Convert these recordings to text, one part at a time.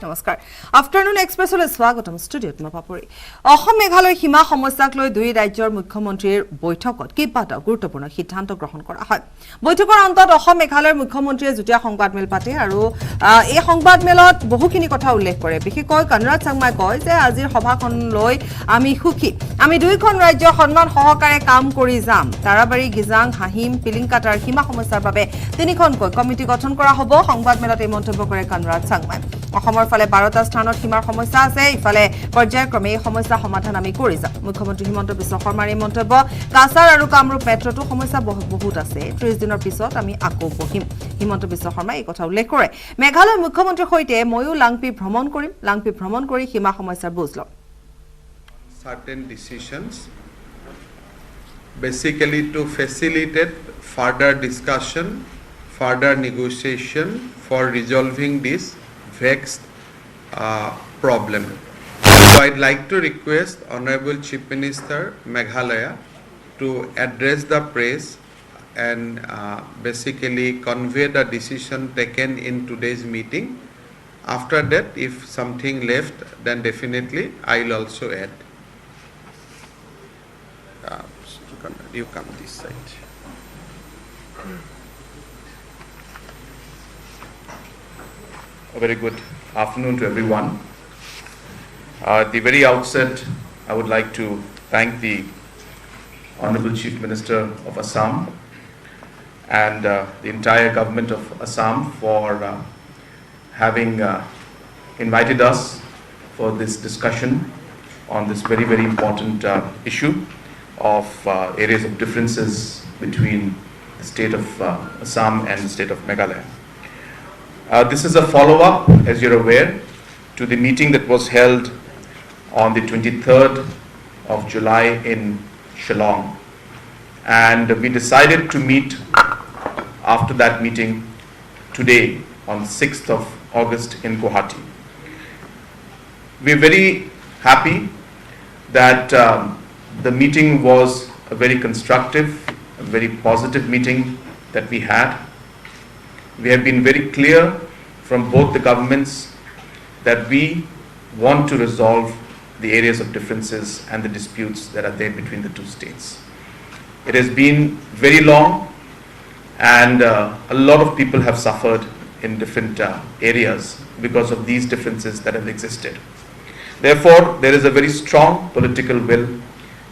নমস্কাৰ আফটাৰনুন এক্সপ্ৰেছলৈ স্বাগতম ষ্টুডিঅ'ত মই পাপৰি অসম মেঘালয় সীমা সমস্যাক লৈ দুই ৰাজ্যৰ মুখ্যমন্ত্ৰীৰ বৈঠকত কেইবাটা গুৰুত্বপূৰ্ণ সিদ্ধান্ত গ্ৰহণ কৰা হয় বৈঠকৰ অন্তত অসম মেঘালয়ৰ মুখ্যমন্ত্ৰীয়ে যুটীয়া সংবাদমেল পাতে আৰু এই সংবাদমেলত বহুখিনি কথা উল্লেখ কৰে বিশেষকৈ কনৰাড চাংমাই কয় যে আজিৰ সভাখন লৈ আমি সুখী আমি দুইখন ৰাজ্য সন্মান সহকাৰে কাম কৰি যাম তাৰাবাৰী গিজাং হাহিম পিলিংকাটাৰ সীমা সমস্যাৰ বাবে তিনিখনকৈ কমিটি গঠন কৰা হ'ব সংবাদমেলত এই মন্তব্য কৰে কনৰাড চাংমাই অসমৰ ফালে 12টা স্থানত সীমাৰ সমস্যা আছে ইফালে পৰ্যায়ক্ৰমে এই সমস্যা সমাধান আমি কৰি যাম মুখ্যমন্ত্ৰী হিমন্ত বিশ্ব শৰ্মাৰ এই মন্তব্য কাছাৰ আৰু কামৰূপ মেট্ৰটো সমস্যা বহুত আছে 30 দিনৰ পিছত আমি আকৌ বহিম হিমন্ত বিশ্ব শৰ্মাই এই কথা উল্লেখ কৰে মেঘালয় মুখ্যমন্ত্ৰীৰ সৈতে ময়ো লাংপি ভ্ৰমণ কৰি সীমা সমস্যাৰ বুজ লম certain decisions basically to facilitate further discussion further negotiation for resolving this vexed problem. So I'd like to request Honorable Chief Minister Meghalaya to address the press and basically convey the decision taken in today's meeting. After that, if something left, then definitely I'll also add. You come this side. A very good afternoon to everyone. At the very outset, I would like to thank the Honorable Chief Minister of Assam and the entire government of Assam for having invited us for this discussion on this very, very important issue of areas of differences between the state of Assam and the state of Meghalaya. This is a follow-up, as you're aware, to the meeting that was held on the 23rd of July in Shillong. And we decided to meet after that meeting today on 6th of August in Guwahati. We're very happy that the meeting was a very constructive, a very positive meeting that we had. We have been very clear from both the governments that we want to resolve the areas of differences and the disputes that are there between the two states. It has been very long and a lot of people have suffered in different areas because of these differences that have existed. Therefore, there is a very strong political will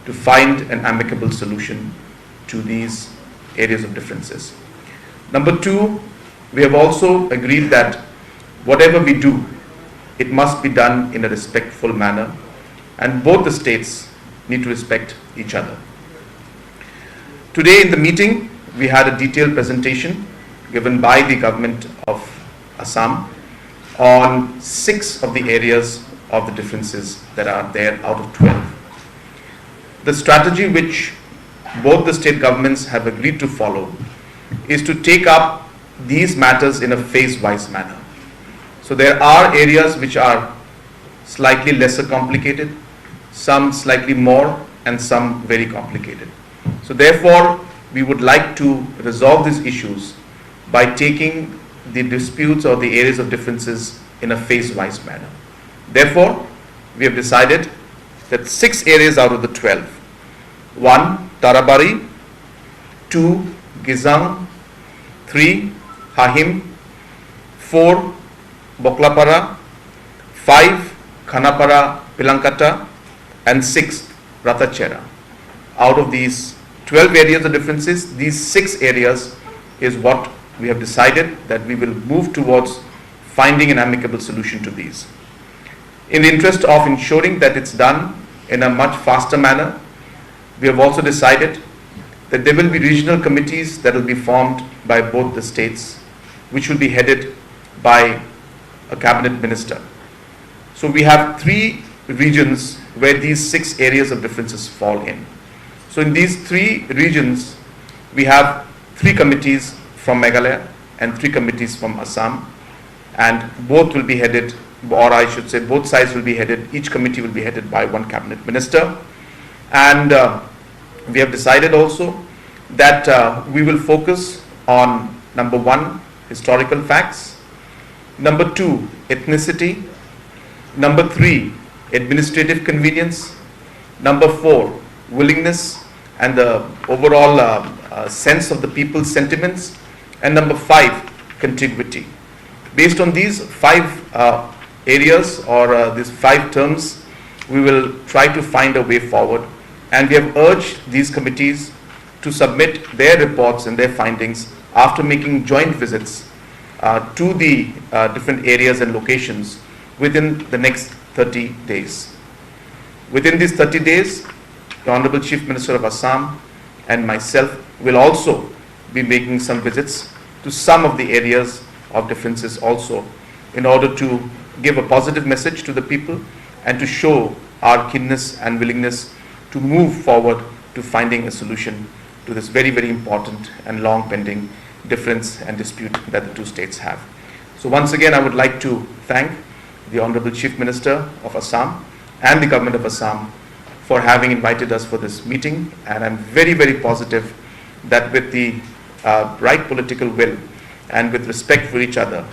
to find an amicable solution to these areas of differences. Number two, we have also agreed that whatever we do, it must be done in a respectful manner, and both the states need to respect each other. Today in the meeting, we had a detailed presentation given by the government of Assam on 6 of the areas of the differences that are there out of 12. The strategy which both the state governments have agreed to follow is to take up these matters in a phase-wise manner. So there are areas which are slightly lesser complicated, some slightly more, and some very complicated. So therefore, we would like to resolve these issues by taking the disputes or the areas of differences in a phase-wise manner. Therefore, we have decided that 6 areas out of the 12. 1. Tarabari. 2. Gizang. 3. Hahim. 4. Boklapara. 5. Khanapara Pilankata. And 6. Ratachera. Out of these 12 areas of differences, these 6 areas is what we have decided that we will move towards finding an amicable solution to these. In the interest of ensuring that it's done in a much faster manner, we have also decided that there will be regional committees that will be formed by both the states, which will be headed by a cabinet minister. So we have 3 regions where these 6 areas of differences fall in. So in these 3 regions, we have 3 committees from Meghalaya and 3 committees from Assam, and both will be headed, or I should say both sides will be headed, each committee will be headed by one cabinet minister. And we have decided also that we will focus on number 1, historical facts, number 2, ethnicity, Number 3, administrative convenience. Number 4, willingness and the overall sense of the people's sentiments. And number 5, contiguity. Based on these 5 areas or these 5 terms, we will try to find a way forward. And we have urged these committees to submit their reports and their findings after making joint visits to the different areas and locations within the next 30 days. Within these 30 days, the Honorable Chief Minister of Assam and myself will also be making some visits to some of the areas of differences also, in order to give a positive message to the people and to show our keenness and willingness to move forward to finding a solution to this very, very important and long pending difference and dispute that the two states have. So once again, I would like to thank the Honorable Chief Minister of Assam and the Government of Assam for having invited us for this meeting, and I'm very, very positive that with the right political will and with respect for each other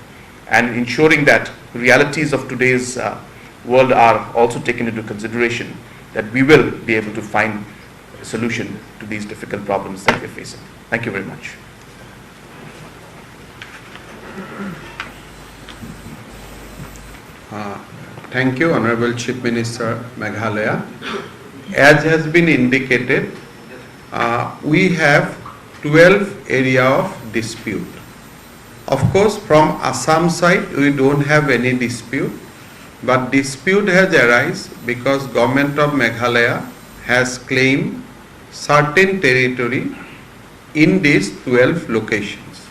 and ensuring that realities of today's world are also taken into consideration, that we will be able to find a solution to these difficult problems that we're facing. Thank you very much. Thank you, Honorable Chief Minister Meghalaya. As has been indicated, we have 12 area of dispute. Of course, from Assam side, we don't have any dispute, but dispute has arisen because Government of Meghalaya has claimed certain territory in these 12 locations.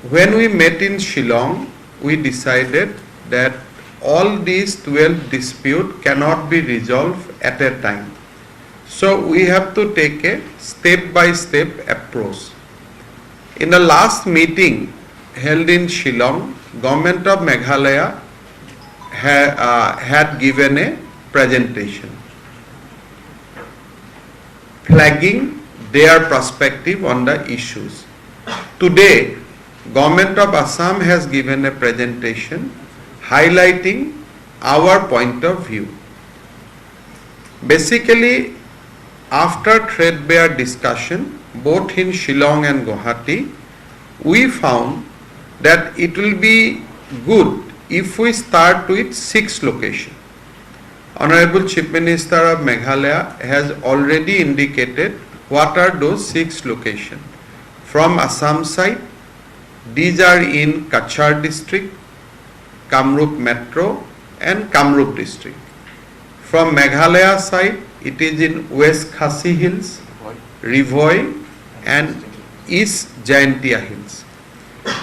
When we met in Shillong, we decided that all these 12 disputes cannot be resolved at a time. So we have to take a step-by-step approach. In the last meeting held in Shillong, Government of Meghalaya had given a presentation flagging their perspective on the issues. Today, Government of Assam has given a presentation highlighting our point of view. Basically, after threadbare discussion, both in Shillong and Guwahati, we found that it will be good if we start with 6 locations. Honorable Chief Minister of Meghalaya has already indicated what are those 6 locations. From Assam side, these are in Kachar district, Kamrup Metro and Kamrup district. From Meghalaya side, it is in West Khasi Hills, Rivoi and East Jaintia Hills.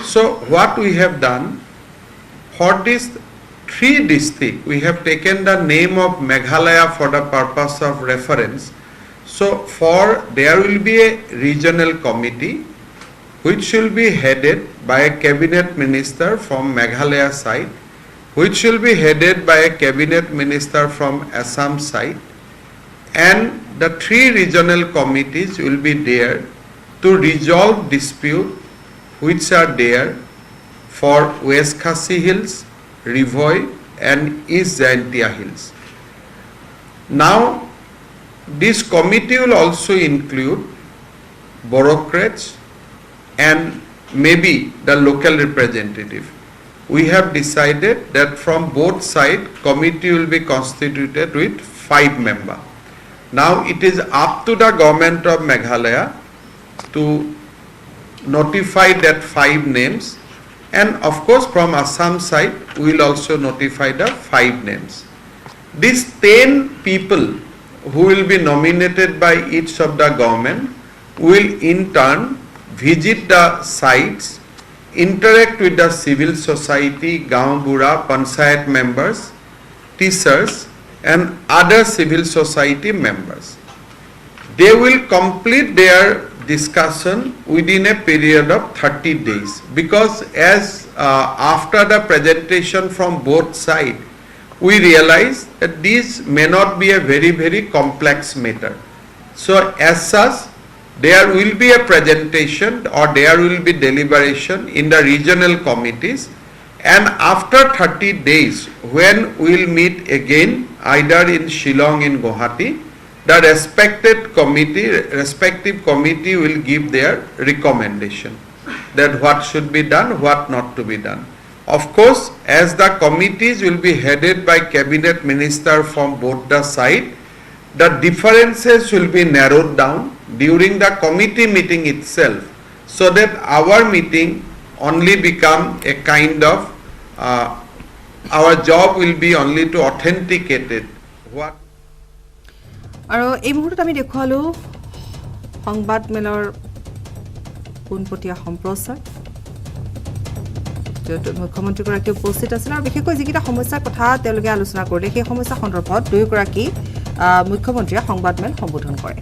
So what we have done, for these 3 districts, we have taken the name of Meghalaya for the purpose of reference. So there will be a regional committee which will be headed by a cabinet minister from Meghalaya side, which will be headed by a cabinet minister from Assam side, and the 3 regional committees will be there to resolve dispute which are there for West Khasi Hills, Rivoi and East Jaintia Hills. Now, this committee will also include bureaucrats and maybe the local representative. We have decided that from both sides, committee will be constituted with 5 members. Now it is up to the Government of Meghalaya to notify that 5 names, and of course from Assam side we will also notify the 5 names. These 10 people who will be nominated by each of the government will in turn visit the sites, interact with the civil society, Gaon Bura, Panchayat members, teachers and other civil society members. They will complete their discussion within a period of 30 days, because as after the presentation from both sides, we realize that these may not be a very, very complex matter. So as such, there will be a presentation or there will be deliberation in the regional committees, And after 30 days, when we'll meet again, either in Shillong, in Guwahati, the respective committee will give their recommendation that what should be done, what not to be done. Of course, as the committees will be headed by cabinet minister from both the side, the differences will be narrowed down during the committee meeting itself, so that our meeting only become a kind of our job will be only to authenticate it. What আৰু এই মুহূৰ্তত আমি দেখুৱালো সংবাদ মেলৰ পোনপটীয়া সম্প্ৰচাৰ য'ত মুখ্যমন্ত্ৰীগৰাকী উপস্থিত আছিল আৰু বিশেষকৈ যিকেইটা সমস্যাৰ কথা তেওঁলোকে আলোচনা কৰিলে সেই সমস্যা সন্দৰ্ভত দুয়োগৰাকী মুখ্যমন্ত্ৰীয়ে সংবাদ মেল সম্বোধন কৰে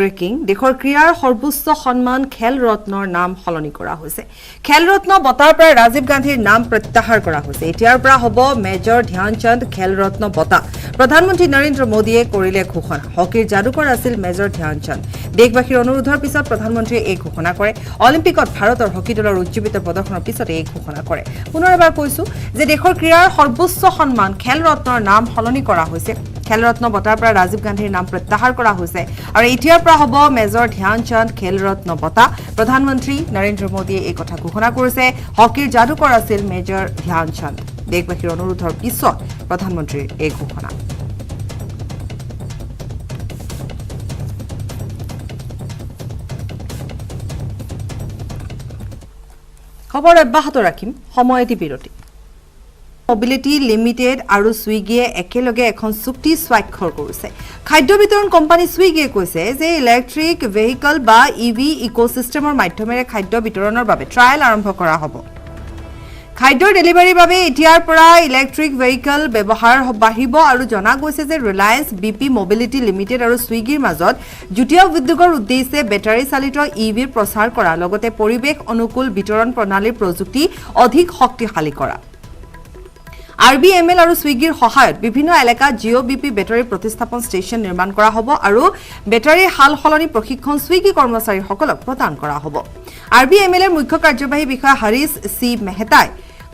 ব্ৰেকিং দেশৰ ক্ৰীড়াৰ সৰ্বোচ্চ সন্মান খেল ৰত্নৰ নাম সলনি কৰা হৈছে খেল ৰত্ন বঁটাৰ পৰা ৰাজীৱ গান্ধীৰ নাম প্ৰত্যাহাৰ কৰা হৈছে এতিয়াৰ পৰা হ'ব মেজৰ ধ্যানচন্দ খেল ৰত্ন বঁটা প্ৰধানমন্ত্ৰী নৰেন্দ্ৰ মোদীয়ে কৰিলে ঘোষণা হকীৰ যাদুকৰ আছিল মেজৰ ধ্যানচন্দ দেশবাসীৰ অনুৰোধৰ পিছত প্ৰধানমন্ত্ৰীয়ে এই ঘোষণা কৰে অলিম্পিকত ভাৰতৰ হকী দলৰ উজ্জীৱিত প্ৰদৰ্শনৰ পিছত এই ঘোষণা কৰে পুনৰ এবাৰ কৈছো যে দেশৰ ক্ৰীড়াৰ সৰ্বোচ্চ সন্মান খেল ৰত্নৰ নাম সলনি কৰা হৈছে খেল ৰত্ন বঁটাৰ পৰা ৰাজীৱ গান্ধীৰ নাম প্ৰত্যাহাৰ কৰা হৈছে আৰু এতিয়াৰ পৰা হ'ব মেজৰ ধ্যানচন্দ খেল ৰত্ন বঁটা প্ৰধানমন্ত্ৰী নৰেন্দ্ৰ মোদীয়ে এই কথা ঘোষণা কৰিছে হকীৰ যাদুকৰ আছিল মেজৰ ধ্যানচন্দ দেশবাসীৰ অনুৰোধৰ পিছত প্ৰধানমন্ত্ৰীৰ এই ঘোষণা খবৰ অব্যাহত ৰাখিম সময়তি বিৰতি মোবিলিটি লিমিটেড আৰু সুইগিয়ে একেলগে এখন চুক্তি স্বাক্ষৰ কৰিছে খাদ্য বিতৰণ কোম্পানী সুইগিয়ে কৈছে যে ইলেক্ট্ৰিক ভেহিকল বা ইভি ইকোসিস্টেমৰ মাধ্যমেৰে খাদ্য বিতৰণৰ বাবে ট্ৰায়েল আৰম্ভ কৰা হ'ব খাদ্যৰ ডেলিভাৰীৰ বাবে এতিয়াৰ পৰা ইলেক্ট্ৰিক ভেহিকল ব্যৱহাৰ বাঢ়িব আৰু জনা গৈছে যে ৰিলায়েন্স বিপি মোবিলিটি লিমিটেড আৰু সুইগিৰ মাজত যুটীয়া উদ্যোগৰ উদ্দেশ্যে বেটাৰী চালিত ইভিৰ প্ৰচাৰ কৰা লগতে পৰিৱেশ অনুকূল বিতৰণ প্ৰণালীৰ প্ৰযুক্তি অধিক শক্তিশালী কৰা RBML আৰু সুইগিৰ সহায়ত বিভিন্ন এলেকাত জিঅ'বিপি বেটাৰী প্ৰতিস্থাপন ষ্টেচন নিৰ্মাণ কৰা হ'ব আৰু বেটাৰী হাল সলনি প্ৰশিক্ষণ সুইগি কৰ্মচাৰীসকলক প্ৰদান কৰা হ'ব RBML এৰ মুখ্য কাৰ্যবাহী বিষয়া হৰিশ চি মেহতাই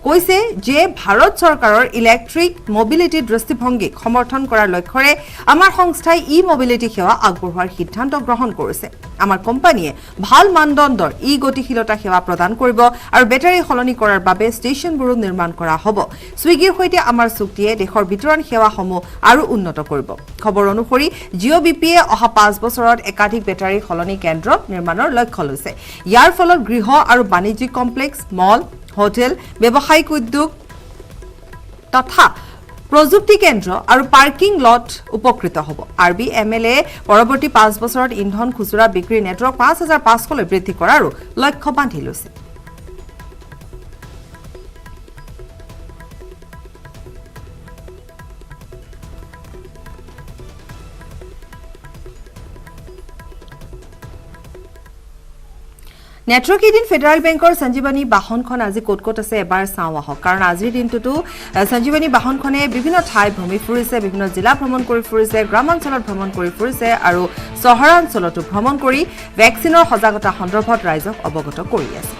কৈছে যে ভাৰত চৰকাৰৰ ইলেক্ট্ৰিক মোবিলিটি দৃষ্টিভংগীক সমৰ্থন কৰাৰ লক্ষ্যৰে আমাৰ সংস্থাই ই মোবিলিটি সেৱা আগবঢ়োৱাৰ সিদ্ধান্ত গ্ৰহণ কৰিছে আমাৰ কোম্পানীয়ে ভাল মানদণ্ডৰ ই গতিশীলতা সেৱা প্ৰদান কৰিব আৰু বেটাৰী সলনি কৰাৰ বাবে ষ্টেচনবোৰো নিৰ্মাণ কৰা হ'ব সুইগিৰ সৈতে আমাৰ চুক্তিয়ে দেশৰ বিতৰণ সেৱাসমূহ আৰু উন্নত কৰিব খবৰ অনুসৰি জিঅ'বিপিয়ে অহা 5 বছৰত একাধিক বেটাৰী সলনি কেন্দ্ৰ নিৰ্মাণৰ লক্ষ্য লৈছে ইয়াৰ ফলত গৃহ আৰু বাণিজ্যিক কমপ্লেক্স মল হোটেল ব্যৱসায়িক উদ্যোগ তথা প্ৰযুক্তি কেন্দ্ৰ আৰু পাৰ্কিং লট উপকৃত হ'ব RBML পৰৱৰ্তী 5 বছৰত ইন্ধন খুচুৰা বিক্ৰী নেটৱৰ্ক 5500 লৈ বৃদ্ধি কৰাৰো লক্ষ্য বান্ধি লৈছে নেটৱৰ্ক এদিন ফেডাৰেল বেংকৰ সঞ্জীৱনী বাহনখন আজি ক'ত আছে এবাৰ চাওঁ আহক কাৰণ আজিৰ দিনটোতো সঞ্জীৱনী বাহনখনে বিভিন্ন ঠাই ভ্ৰমি ফুৰিছে বিভিন্ন জিলা ভ্ৰমণ কৰি ফুৰিছে গ্ৰামাঞ্চলত ভ্ৰমণ কৰি ফুৰিছে আৰু চহৰাঞ্চলতো ভ্ৰমণ কৰি ভেকচিনৰ সজাগতা সন্দৰ্ভত ৰাইজক অৱগত কৰি আছে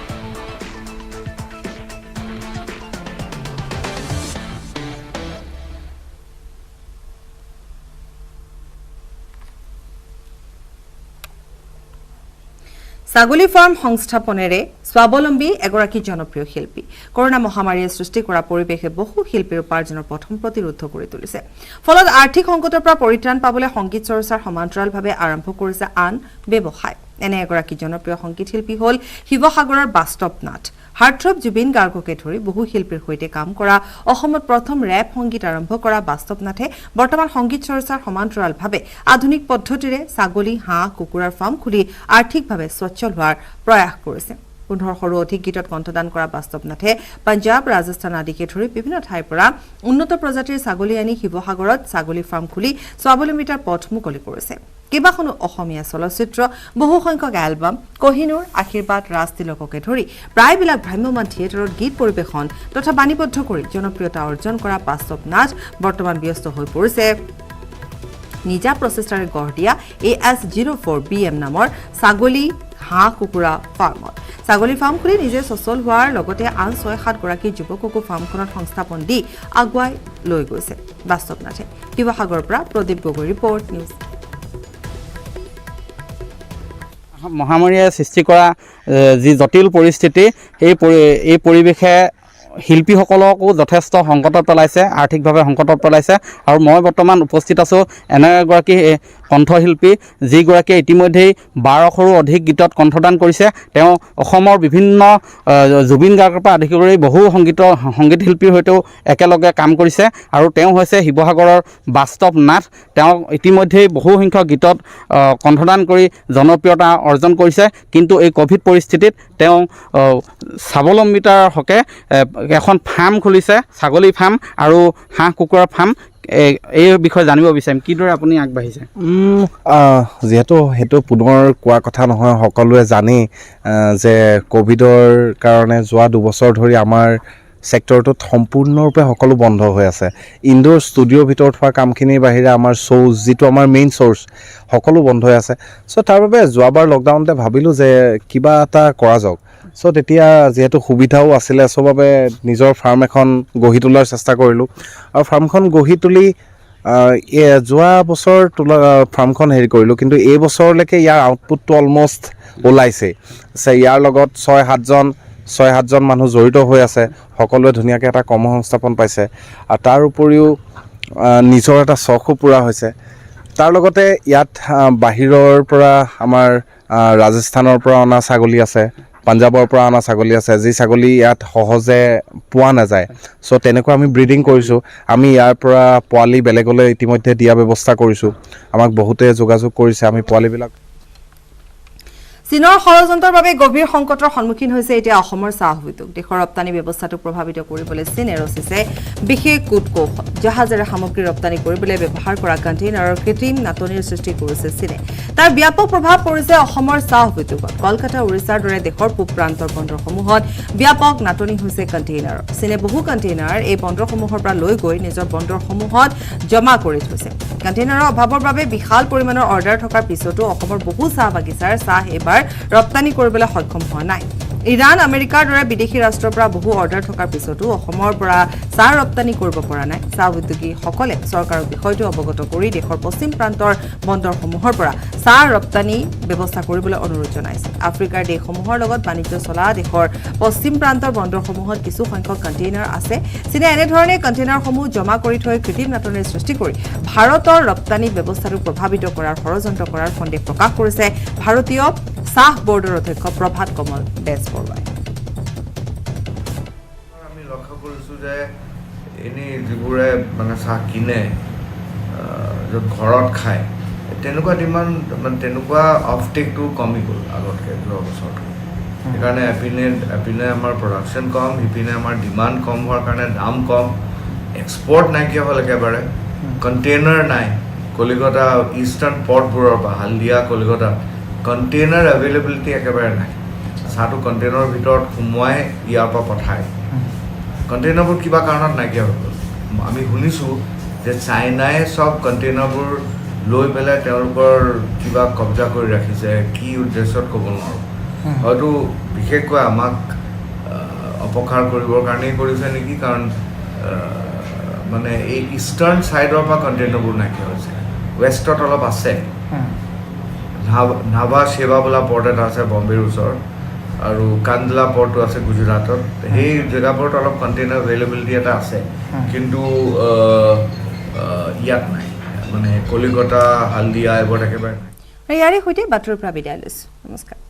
ছাগলী ফাৰ্ম সংস্থাপনেৰে স্বাৱলম্বী এগৰাকী জনপ্ৰিয় শিল্পী কৰোনা মহামাৰীয়ে সৃষ্টি কৰা পৰিৱেশে বহু শিল্পীৰ উপাৰ্জনৰ প্ৰথম প্ৰতিৰোধ কৰি তুলিছে ফলত আৰ্থিক সংকটৰ পৰা পৰিত্ৰাণ পাবলৈ সংগীত চৰ্চাৰ সমান্তৰালভাৱে আৰম্ভ কৰিছে আন ব্যৱসায় এনে এগৰাকী জনপ্ৰিয় সংগীত শিল্পী হ'ল শিৱসাগৰৰ বাস্তৱ নাথ হাৰ্টথ্ৰব জুবিন গাৰ্গকে ধৰি বহু শিল্পীৰ সৈতে কাম কৰা অসমত প্ৰথম ৰেপ সংগীত আৰম্ভ কৰা বাস্তৱ নাথে বৰ্তমান সংগীত চৰ্চাৰ সমান্তৰালভাৱে আধুনিক পদ্ধতিৰে ছাগলী হাঁহ কুকুৰাৰ ফাৰ্ম খুলি আৰ্থিকভাৱে স্বচ্ছল হোৱাৰ প্ৰয়াস কৰিছে 1500ৰো অধিক গীতত কণ্ঠদান কৰা বাস্তৱ নাথে পঞ্জাৱ ৰাজস্থান আদিকে ধৰি বিভিন্ন ঠাইৰ পৰা উন্নত প্ৰজাতিৰ ছাগলী আনি শিৱসাগৰত ছাগলী ফাৰ্ম খুলি স্বাৱলম্বিতাৰ পথ মুকলি কৰিছে কেইবাখনো অসমীয়া চলচ্চিত্ৰ বহু সংখ্যক এলবাম কহিনুৰ আশীৰ্বাদ ৰাজতিলককে ধৰি প্ৰায়বিলাক ভ্ৰাম্যমান থিয়েটাৰত গীত পৰিৱেশন তথা বাণীবদ্ধ কৰি জনপ্ৰিয়তা অৰ্জন কৰা বাস্তৱ নাথ বৰ্তমান ব্যস্ত হৈ পৰিছে নিজা প্ৰচেষ্টাৰে গঢ় দিয়া AS04BM নামৰ ছাগলী হাঁহ কুকুৰা ফাৰ্মত ছাগলী ফাৰ্ম খুলি নিজে সচল হোৱাৰ লগতে আন 6-7 গৰাকী যুৱককো ফাৰ্মখনত সংস্থাপন দি আগুৱাই লৈ গৈছে বাস্তৱ নাথে শিৱসাগৰৰ পৰা প্ৰদীপ গগৈ ৰিপৰ্ট নিউজ মহামাৰীয়ে সৃষ্টি কৰা যি জটিল পৰিস্থিতি এই পৰিৱেশে শিল্পীসকলকো যথেষ্ট সংকটত পেলাইছে আৰ্থিকভাৱে সংকটত পেলাইছে আৰু মই বৰ্তমান উপস্থিত আছোঁ এনে এগৰাকী কণ্ঠশিল্পী যিগৰাকীয়ে ইতিমধ্যেই 12শৰো অধিক গীতত কণ্ঠদান কৰিছে তেওঁ অসমৰ বিভিন্ন জুবিন গাৰ্গৰ পৰা আদি কৰি বহু সংগীত শিল্পীৰ সৈতেও একেলগে কাম কৰিছে আৰু তেওঁ হৈছে শিৱসাগৰৰ বাস্তৱ নাথ তেওঁ ইতিমধ্যেই বহু সংখ্যক গীতত কণ্ঠদান কৰি জনপ্ৰিয়তা অৰ্জন কৰিছে কিন্তু এই কোভিড পৰিস্থিতিত তেওঁ স্বাৱলম্বিতাৰ হকে এখন ফাৰ্ম খুলিছে ছাগলী ফাৰ্ম আৰু হাঁহ কুকুৰাৰ ফাৰ্ম এই বিষয়ে জানিব বিচাৰিম কিদৰে আপুনি আগবাঢ়িছে যিহেতু সেইটো পুনৰ কোৱা কথা নহয় সকলোৱে জানে যে কোভিডৰ কাৰণে যোৱা 2 বছৰ ধৰি আমাৰ সেক্টৰটোত সম্পূৰ্ণৰূপে সকলো বন্ধ হৈ আছে ইনডোৰ ষ্টুডিঅ'ৰ ভিতৰত হোৱা কামখিনিৰ বাহিৰে আমাৰ শ্ব'জ যিটো আমাৰ মেইন চ'ৰ্চ সকলো বন্ধ হৈ আছে চ' তাৰ বাবে যোৱাবাৰ লকডাউনতে ভাবিলোঁ যে কিবা এটা কৰা যাওক চ' তেতিয়া যিহেতু সুবিধাও আছিলে চবভাৱে নিজৰ ফাৰ্ম এখন গঢ়ি তোলাৰ চেষ্টা কৰিলোঁ আৰু ফাৰ্মখন গঢ়ি তুলি যোৱা বছৰ ফাৰ্মখন হেৰি কৰিলোঁ কিন্তু এই বছৰলৈকে ইয়াৰ আউটপুটটো অলমষ্ট ওলাইছে ইয়াৰ লগত 6-7জন মানুহ জড়িত হৈ আছে সকলোৱে ধুনীয়াকৈ এটা কৰ্মসংস্থাপন পাইছে আৰু তাৰ উপৰিও নিজৰ এটা চখো পূৰা হৈছে তাৰ লগতে ইয়াত বাহিৰৰ পৰা আমাৰ ৰাজস্থানৰ পৰা অনা ছাগলী আছে পাঞ্জাবৰ পৰা অনা ছাগলী আছে যি ছাগলী ইয়াত সহজে পোৱা নাযায় চ' তেনেকুৱা আমি ব্ৰিডিং কৰিছোঁ আমি ইয়াৰ পৰা পোৱালি বেলেগলৈ ইতিমধ্যে দিয়া ব্যৱস্থা কৰিছোঁ আমাক বহুতে যোগাযোগ কৰিছে আমি পোৱালিবিলাক চীনৰ ষড়যন্ত্ৰৰ বাবে গভীৰ সংকটৰ সন্মুখীন হৈছে এতিয়া অসমৰ চাহ উদ্যোগ দেশৰ ৰপ্তানি ব্যৱস্থাটো প্ৰভাৱিত কৰিবলৈ চীনে ৰচিছে বিশেষ কূটকৌশল জাহাজেৰে সামগ্ৰী ৰপ্তানি কৰিবলৈ ব্যৱহাৰ কৰা কণ্টেইনাৰৰ কৃত্ৰিম নাটনিৰ সৃষ্টি কৰিছে চীনে তাৰ ব্যাপক প্ৰভাৱ পৰিছে অসমৰ চাহ উদ্যোগত কলকাতা উৰিষ্যাৰ দৰে দেশৰ পূব প্ৰান্তৰ বন্দৰসমূহত ব্যাপক নাটনি হৈছে কণ্টেইনাৰৰ চীনে বহু কণ্টেইনাৰ এই বন্দৰসমূহৰ পৰা লৈ গৈ নিজৰ বন্দৰসমূহত জমা কৰি থৈছে কণ্টেইনাৰৰ অভাৱৰ বাবে বিশাল পৰিমাণৰ অৰ্ডাৰ থকাৰ পিছতো অসমৰ বহু চাহ বাগিচাৰ চাহ এবাৰ ৰপ্তানি কৰিবলৈ সক্ষম হোৱা নাই ইৰাণ আমেৰিকাৰ দৰে বিদেশী ৰাষ্ট্ৰৰ পৰা বহু অৰ্ডাৰ থকাৰ পিছতো অসমৰ পৰা চাহ ৰপ্তানি কৰিব পৰা নাই চাহ উদ্যোগীসকলে চৰকাৰৰ বিষয়টো অৱগত কৰি দেশৰ পশ্চিম প্ৰান্তৰ বন্দৰসমূহৰ পৰা চাহ ৰপ্তানি ব্যৱস্থা কৰিবলৈ অনুৰোধ জনাইছে আফ্ৰিকাৰ দেশসমূহৰ লগত বাণিজ্য চলা দেশৰ পশ্চিম প্ৰান্তৰ বন্দৰসমূহত কিছু সংখ্যক কণ্টেইনাৰ আছে চীনে এনেধৰণে কণ্টেইনাৰসমূহ জমা কৰি থৈ কৃত্ৰিম নাটনিৰ সৃষ্টি কৰি ভাৰতৰ ৰপ্তানি ব্যৱস্থাটো প্ৰভাৱিত কৰাৰ ষড়যন্ত্ৰ কৰাৰ সন্দেহ প্ৰকাশ কৰিছে ভাৰতীয় চাহ বোৰ্ডৰ অধ্যক্ষ প্ৰভাত কমল বেজবৰুৱাই আমি লক্ষ্য কৰিছোঁ যে এনেই যিবোৰে মানে চাহ কিনে য'ত ঘৰত খায় তেনেকুৱা ডিমাণ্ড মানে তেনেকুৱা অফটেকটো কমি গ'ল আগতকৈ যোৱা বছৰটো সেইকাৰণে এপিনে আমাৰ প্ৰডাকশ্যন কম সিপিনে আমাৰ ডিমাণ্ড কম হোৱাৰ কাৰণে দাম কম এক্সপৰ্ট নাইকিয়া হ'ল একেবাৰে কণ্টেইনাৰ নাই কলিকতা ইষ্টাৰ্ণ পৰ্টবোৰৰ পৰা হালদিয়া কলিকতা কণ্টেইনাৰ এভেইলেবিলিটি একেবাৰে নাই চাহটো কণ্টেইনাৰৰ ভিতৰত সোমোৱাই ইয়াৰ পৰা পঠায় কণ্টেইনাৰবোৰ কিবা কাৰণত নাইকিয়া হৈ গ'ল আমি শুনিছোঁ যে চাইনাই চব কণ্টেইনাৰবোৰ লৈ পেলাই তেওঁলোকৰ কিবা কব্জা কৰি ৰাখিছে কি উদ্দেশ্যত ক'ব নোৱাৰোঁ হয়তো বিশেষকৈ আমাক অপকাৰ কৰিবৰ কাৰণেই কৰিছে নেকি কাৰণ মানে এই ইষ্টাৰ্ণ ছাইডৰ পৰা কণ্টেইনাৰবোৰ নাইকিয়া হৈছে ৱেষ্টত অলপ আছে নাভা সেৱা বোলা পৰ্ট এটা আছে বম্বেৰ ওচৰত আৰু কান্দলা পৰ্টটো আছে গুজৰাটত সেই জেগাবোৰত অলপ কণ্টেইনাৰ এভেইলেবিলিটি এটা আছে কিন্তু ইয়াত নাই মানে কলিকতা হালদিয়া এইবোৰ একেবাৰে নাই ইয়াৰে সৈতে বাতৰিৰ পৰা বিদায় লৈছোঁ নমস্কাৰ